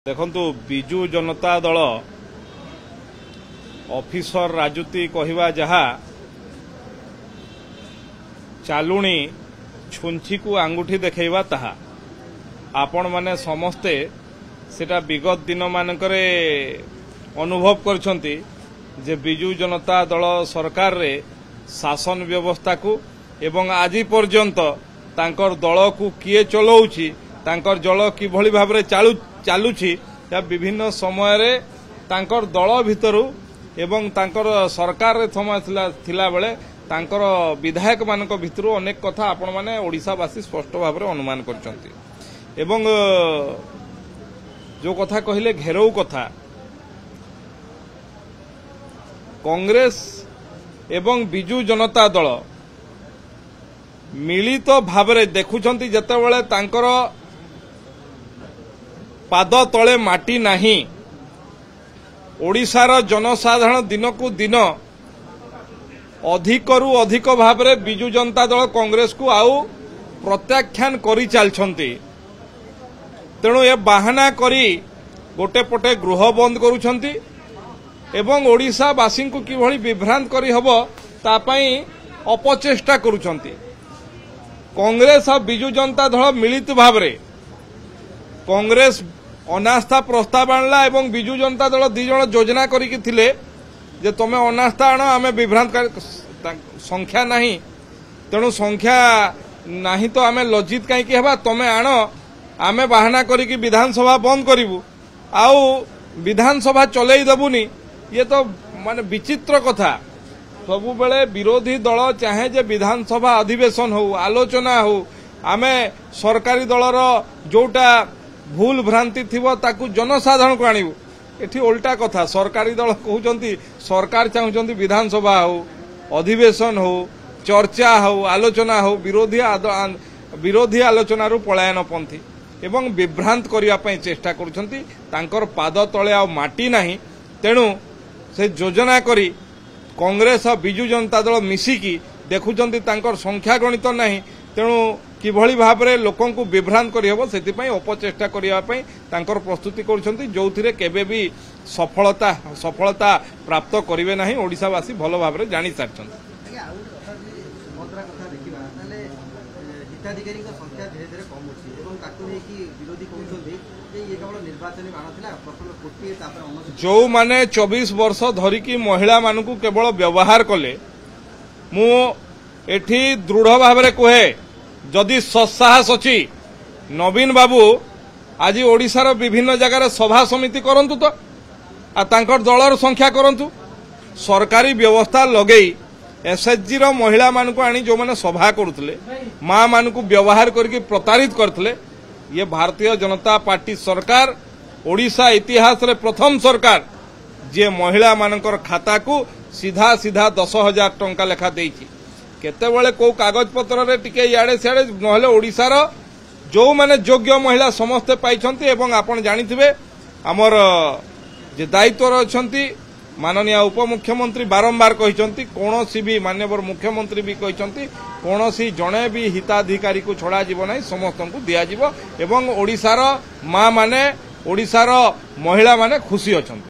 देखंतु बिजु जनता दल ऑफिसर राजनीति कहवा जहा चालुणी छुंछी को आंगुठी देखा ताहा आपण माने समस्ते सेटा विगत दिन मानकरे अनुभव करछंती जे बिजु जनता दल सरकार रे शासन व्यवस्था को एवं आजि पर्यंत तांकर दल को किए चलाउछि तांकर जल किभली भाबरे चालुछि या विभिन्न समय रे तांकर दल भितरु एवं तांकर सरकार रे समय थिला बेले तांकर विधायक मानक भितरु अनेक कथा आपण माने ओडिसावासी स्पष्ट भाबरे अनुमान करछंती एवं जो कथा कहिले घेरऊ कथा कांग्रेस एवं बिजु जनता दल मिलित भाबरे देखुछंती जतेबेले तांकर पाद तले माटी नाही ओडिशार जनसाधारण दिन को दिन अधिकरु अधिक भाबरे बिजु जनता दल कांग्रेस को आउ प्रत्याख्यान करि चालछंती तेणु ए बाहाना करी गोटे पटे गृह बंद करुछंती एवं ओडिशावासी को किभली विभ्रांत करी हबो ता पई अपचेष्टा करुछंती कांग्रेस और बिजु जनता दल मिलित भाबरे कांग्रेस अनास्था प्रस्ताव आणला एवं बिजु जनता दल दी जण योजना करिकि थिले जे तमे अनास्था आण आमे विभ्रांत संख्या नाही तेणु संख्या नाही तो आमे लज्जित काई कि हेबा तमे आण आमे बाहाना करिकि विधानसभा बंद करिवु आउ विधानसभा चलेई देबुनी ये तो माने विचित्र कथा सबु बेले विरोधी दल चाहे जे विधानसभा अधिवेशन हो आलोचना हो आमे सरकारी दलर जोटा भूल भ्रांति थिबो ताकू जनसाधारण को आनिबु एठी उल्टा कथा सरकारी दल कहउचंती सरकार चाहुचंती विधानसभा हो अधिवेशन हो चर्चा हो आलोचना हो विरोधी आलोचना रु पलायन पंथी एवं विभ्रांत करिया पई चेष्टा करूछंती तांकर पाद तळे आ माटी नाही तेणु से योजना करी कांग्रेस और बिजु जनता दल मिसिकी देखुचंती तांकर संख्या गणित नाही तेणु किभली भाबरे लोकन को विभ्रांत करि हबो सेति पई अपचेष्टा करिया पई तांकर प्रस्तुति करूछंती जोथिरे केबे भी सफलता प्राप्त करिवे नाही ओडिसावासी भलो भाबरे जानि सारछंती हिताधिकारी संख्या धीरे धीरे कम होती विरोधी कहते ये केवल निर्वाचन बाण जो माने 24 वर्ष धरिकी महिला मानकू केवल व्यवहार कले मु एठी दृढ़ भाव कहे जदि सत्साहस अछि नवीन बाबू आज ओडिशार विभिन्न जगार सभा समिति करंतु तो आ तांकर दलर संख्या करंतु सरकारी व्यवस्था लगेई एसएचजी रो महिला मानकू आनी जो माने सभा करुतले मां मानकू व्यवहार करके प्रतारित करतले ये भारतीय जनता पार्टी सरकार ओडिशा इतिहास रे प्रथम सरकार जे महिला मानकर खाता को सीधा सीधा 10,000 टंका लेखा देइछि केतेबेले को कागज पत्र रे टिके याडे सियाडे नहले ओडिशार जो माने योग्य महिला समस्त पाइछंती एवं आपण जानिथिबे हमर जे दायित्व अछंती माननीय उपमुख्यमंत्री बारंबार कहिसंती कोनोसी भी माननीय मुख्यमंत्री भी कहिसंती कोनोसी जणे भी हिताधिकारी को छड़ा जीव नाही समस्त को दिया जीव एवं ओडिशार मां माने ओडिशार महिला माने खुशी अछंती।